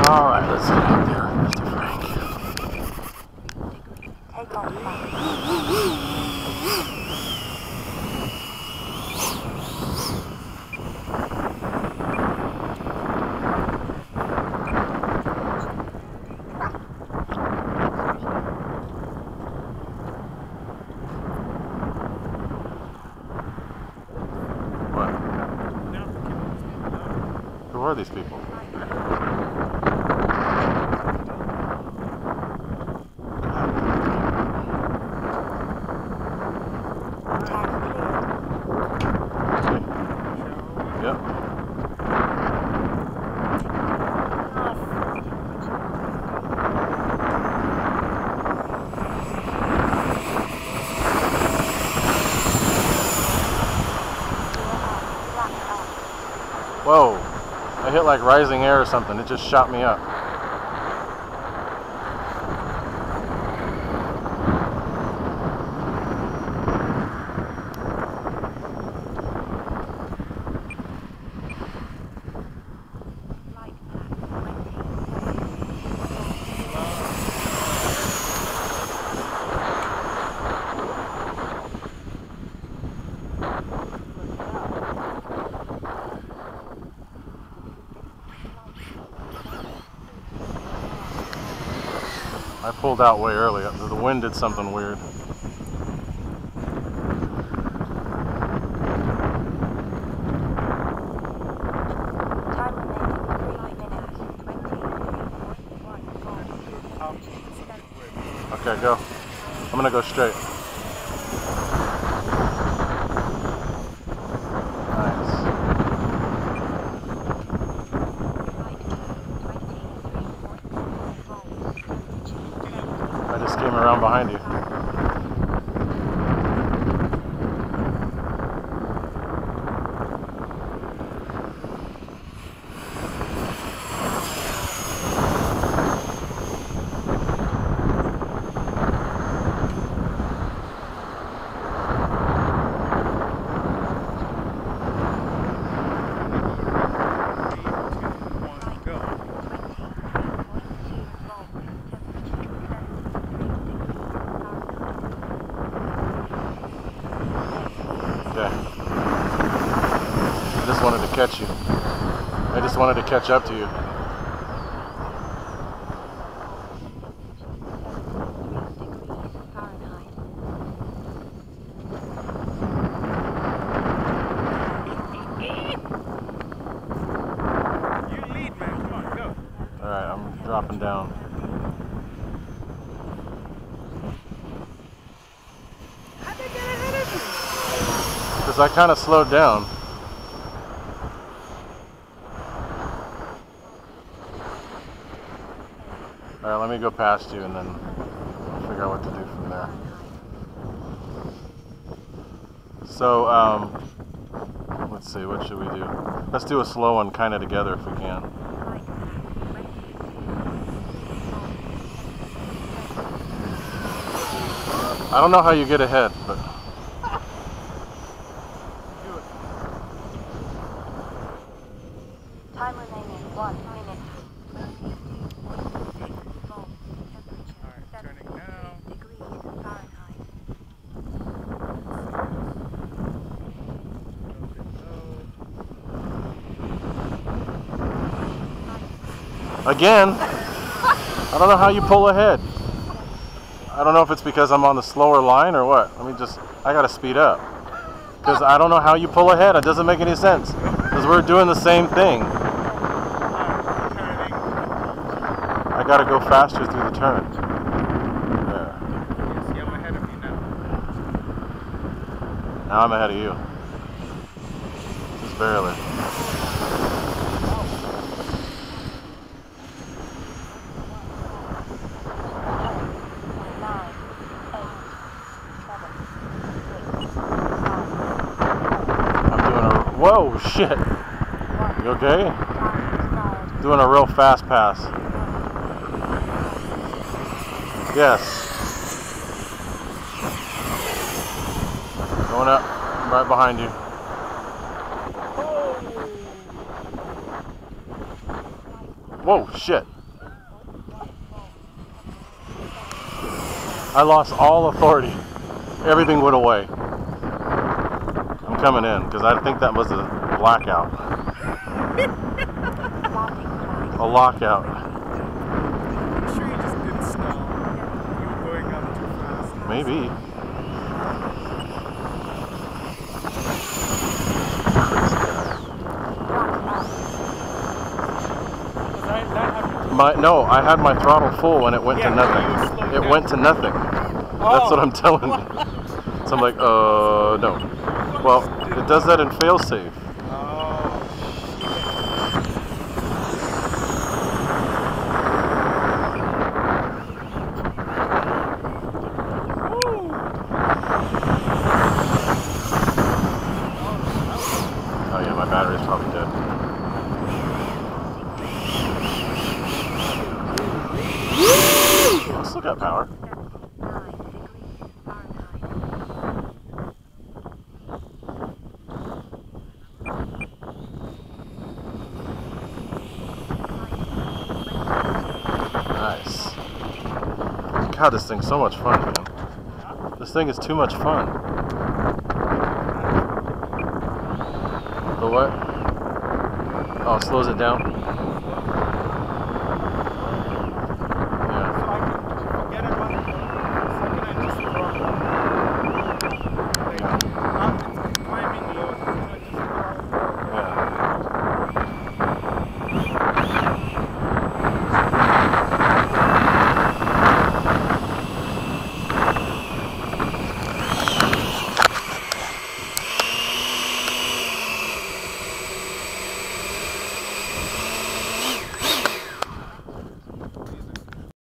Alright, let's get out there, Mr. Frank. Take off. What? Who are these people? Yep. Whoa, I hit like rising air or something. It just shot me up. I pulled out way early. The wind did something weird. Time remaining 3 minutes. 20. Okay, go. I'm gonna go straight. Nice. I just came around behind you. Okay. I just wanted to catch you. I just wanted to catch up to you. You lead, man. Come on, go. Alright, I'm dropping down. How'd they get ahead of you? Because I kind of slowed down. Alright, let me go past you and then I'll figure out what to do from there. So, let's see, what should we do? Let's do a slow one kind of together if we can. I don't know how you get ahead, but... Time remaining 1 minute. Alright, turning now. Degrees Fahrenheit. Again, I don't know how you pull ahead. I don't know if it's because I'm on the slower line or what. I gotta speed up. Because I don't know how you pull ahead. It doesn't make any sense. Because we're doing the same thing. I gotta go faster through the turn. There. See, I'm ahead of you now. Now I'm ahead of you. Just barely. Whoa, shit. You okay? Doing a real fast pass. Yes. Going up. I'm right behind you. Whoa, shit. I lost all authority. Everything went away. I'm coming in because I think that was a blackout. A lockout. I'm sure you just didn't stall. You were going up too fast. Maybe. No, I had my throttle full and it went to nothing. It went to nothing. That's what I'm telling you. So I'm like, no. Well, it does that in failsafe. Oh yeah, my battery's probably dead. Still got power. Nice. God, this thing's so much fun, man. This thing is too much fun. The what? Oh, it slows it down?